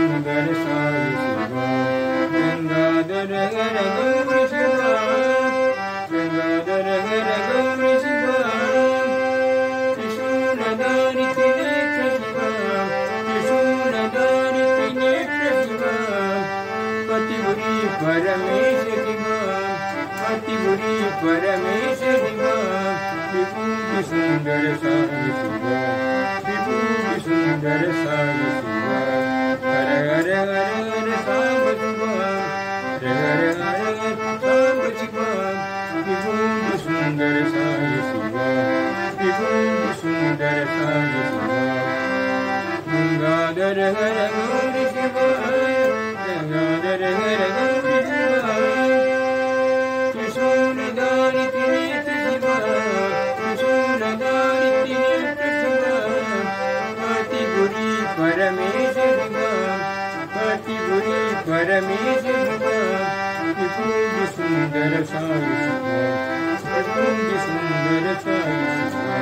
सुंदर साई शिवा गंगाधर हर गौरी शिवा गंगाधर हर गौरी शिवा त्रिशूलधारी त्रिनेत्र शिवा त्रिशूलधारी त्रिनेत्र शिवा पतिपुरी परमेश्वर शिवा पतिपुरी परमेश्वर शिवा विभूति सुंदर साई शिवा विभूति सुंदर साई शिवा हर हर हर हर सांब शिवा हर हर हर हर सांब शिवा विभूति सुंदर साई शिवा विभूति सुंदर साई शिवा गंगाधर हर गौरी शिवा गंगाधर हर गौरी शिवा त्रिशूलधारी त्रिनेत्र शिवा त्रिशूलधारी त्रिनेत्र शिवा पतिपुरी परमेश्वर शिवा पतिपुरी परमेश्वर शिवा विभूति सुंदर साई शिवा विभूति सुंदर साई शिवा